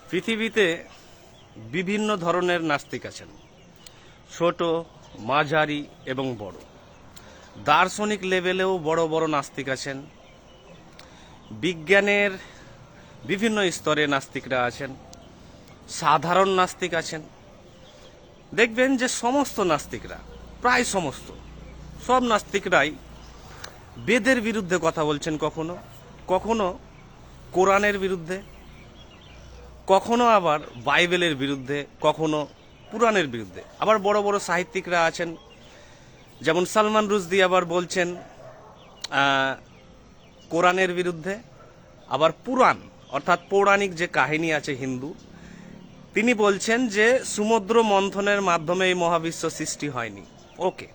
পৃথিবীতে বিভিন্ন ধরনের নাস্তিক আছেন, ছোট, মাঝারি এবং বড়। দার্শনিক লেভেলেও বড় বড় নাস্তিক আছেন। বিজ্ঞানের বিভিন্ন স্তরে নাস্তিকরা আছেন, সাধারণ নাস্তিক আছেন। দেখবেন যে সমস্ত নাস্তিকরা, প্রায় সব নাস্তিকরাই বেদের বিরুদ্ধে কথা বলছেন, কখনো কখনো কোরআনের বিরুদ্ধে, কখনো আবার বাইবেলের বিরুদ্ধে, কখনো পুরাণের বিরুদ্ধে। আবার বড় বড় সাহিত্যিকরা আছেন, যেমন সালমান রুশদি আবার বলছেন কোরআনের বিরুদ্ধে। আবার পুরাণ অর্থাৎ পৌরাণিক যে কাহিনী আছে হিন্দু, তিনি বলছেন যে সমুদ্র মন্থনের মাধ্যমে এই মহাবিশ্ব সৃষ্টি হয়নি। ওকে,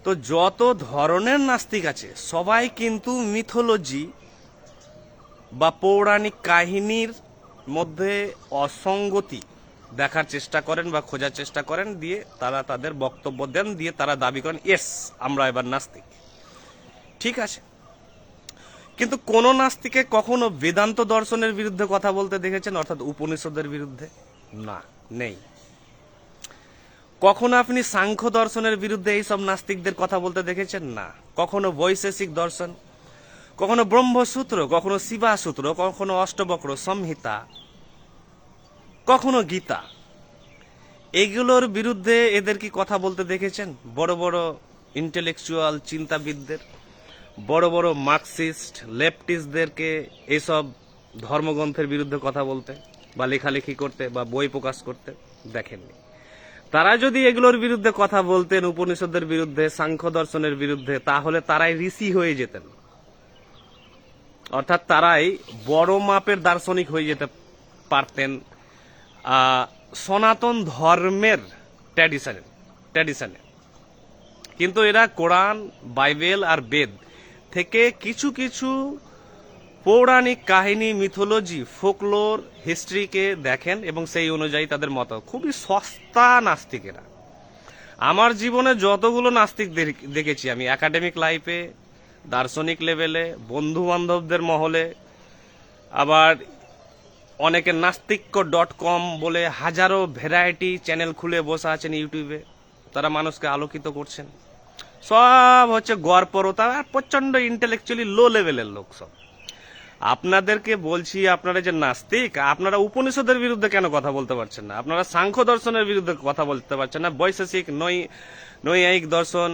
তো যত ধরনের নাস্তিক আছে সবাই কিন্তু মিথোলজি বা পৌরাণিক কাহিনীর মধ্যে অসঙ্গতি দেখার চেষ্টা করেন বা খোঁজার চেষ্টা করেন, দিয়ে তারা তাদের বক্তব্য দেন, দিয়ে তারা দাবি করেন ইয়েস আমরা এবার নাস্তিক। ঠিক আছে, কিন্তু কোন নাস্তিকে কখনো বেদান্ত দর্শনের বিরুদ্ধে কথা বলতে দেখেছেন, অর্থাৎ উপনিষদের বিরুদ্ধে? না, নেই। কখনো আপনি সাংখ্য দর্শনের বিরুদ্ধে এইসব নাস্তিকদের কথা বলতে দেখেছেন? না। কখনো বৈশেষিক দর্শন, কখনো ব্রহ্মসূত্র, কখনো শিবাসূত্র, কখনো অষ্টবক্র সংহিতা, কখনো গীতা, এগুলোর বিরুদ্ধে এদের কি কথা বলতে দেখেছেন? বড় বড় ইন্টেলেকচুয়াল চিন্তাবিদদের, বড় বড় মার্কসিস্ট লেফটিস্টদেরকে এইসব ধর্মগ্রন্থের বিরুদ্ধে কথা বলতে বা লেখালেখি করতে বা বই প্রকাশ করতে দেখেননি। তারা যদি এগুলোর বিরুদ্ধে কথা বলতেন, উপনিষদের বিরুদ্ধে, সাংখ্য দর্শনের বিরুদ্ধে, তাহলে তারাই ঋষি হয়ে যেতেন, অর্থাৎ তারাই বড় মাপের দার্শনিক হয়ে যেতে পারতেন সনাতন ধর্মের ট্র্যাডিশনে। কিন্তু এরা কোরআন, বাইবেল আর বেদ থেকে কিছু কিছু পৌরাণিক কাহিনী, মিথোলজি, ফোকলোর, হিস্ট্রিকে দেখেন এবং সেই অনুযায়ী তাদের মত। খুবই সস্তা নাস্তিকেরা। আমার জীবনে যতগুলো নাস্তিক দেখেছি আমি, একাডেমিক লাইফে, দার্শনিক লেভেলে, বন্ধু বান্ধবদের মহলে, আবার অনেকে নাস্তিক্য.com বলে হাজারো ভ্যারাইটি চ্যানেল খুলে বসে আছেন ইউটিউবে, তারা মানুষকে আলোকিত করছেন। সব হচ্ছে গড়পরতা আর প্রচন্ড ইন্টেলেকচুয়ালি লো লেভেলের লোক সব। আপনাদেরকে বলছি, আপনারা যে নাস্তিক, আপনারা উপনিষদের বিরুদ্ধে কেন কথা বলতে পারছেন না? আপনারা সাংখ্য দর্শনের বিরুদ্ধে কথা বলতে পারছেন না? বৈশেষিক, নৈয়ায়িক দর্শন,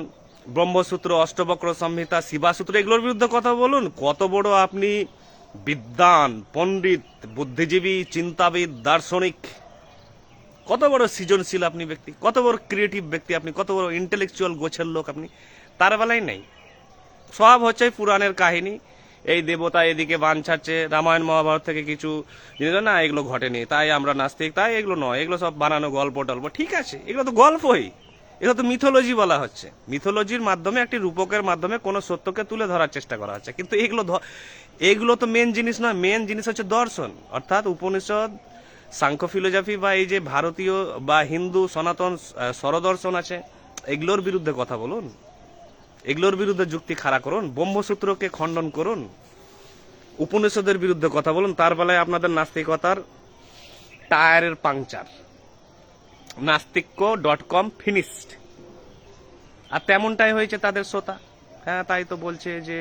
ব্রহ্মসূত্র, অষ্টবক্র সংহিতা, শিবাসূত্র, এগুলোর বিরুদ্ধে কথা বলুন। কত বড় আপনি বিদ্বান, পণ্ডিত, বুদ্ধিজীবী, চিন্তাবিদ, দার্শনিক, কত বড় সৃজনশীল আপনি ব্যক্তি, কত বড় ক্রিয়েটিভ ব্যক্তি আপনি, কত বড় ইন্টেলেকচুয়াল গোছের লোক আপনি, তার বেলায় নেই। সব হচ্ছে পুরাণের কাহিনী। এই দেবতা এদিকে বান ছাড়ছে, রামায়ণ মহাভারত থেকে কিছু জিনিস না, এগুলো ঘটেনি তাই আমরা নাস্তিক, তাই এগুলো নয়, এগুলো সব বানানো গল্প টল্প। ঠিক আছে, এগুলো তো গল্পই, এগুলো তো মিথোলজি বলা হচ্ছে। মিথোলজির মাধ্যমে, একটি রূপকের মাধ্যমে কোনো সত্যকে তুলে ধরার চেষ্টা করা হচ্ছে, কিন্তু এগুলো তো মেন জিনিস নয়। মেন জিনিস হচ্ছে দর্শন, অর্থাৎ উপনিষদ, সাংখ্য ফিলোজফি বা এই যে ভারতীয় বা হিন্দু সনাতন স্বরদর্শন আছে, এগুলোর বিরুদ্ধে কথা বলুন, এগুলোর বিরুদ্ধে যুক্তি খাড়া করুন, ব্রহ্মসূত্রকে খণ্ডন করুন, উপনিষদের বিরুদ্ধে কথা বলুন। তার বেলায় আপনাদের নাস্তিকতার টায়ারের পাংচার, নাস্তিক্য.com ফিনিশড। আর তেমনটাই হয়েছে তাদের শ্রোতা। হ্যাঁ, তাই তো বলছে যে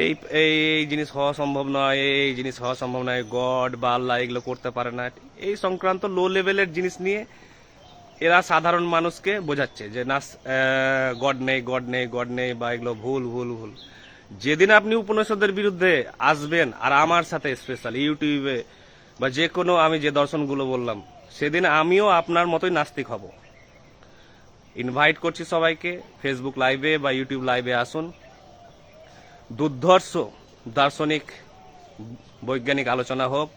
এই এই জিনিস হওয়া সম্ভব নয়, এই জিনিস হওয়া সম্ভব নয়, গড বা আল্লাহ এগুলো করতে পারে না। এই সংক্রান্ত লো লেভেলের জিনিস নিয়ে এরা সাধারণ মানুষকে বোঝাচ্ছে যে না, গড নেই, গড নেই, গড নেই, বা এগুলো ভুল ভুল ভুল। যেদিন আপনি উপনিষদের বিরুদ্ধে আসবেন, আর আমার সাথে স্পেশাল ইউটিউবে বা যে কোনো আমি যে দর্শনগুলো বললাম, সেদিন আমিও আপনার মতোই নাস্তিক হব। ইনভাইট করছি সবাইকে, ফেসবুক লাইভে বা ইউটিউব লাইভে আসুন। দুর্ধর্ষ দার্শনিক বৈজ্ঞানিক আলোচনা হোক,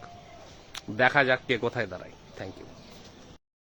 দেখা যাক কে কোথায় দাঁড়ায়। Thank you.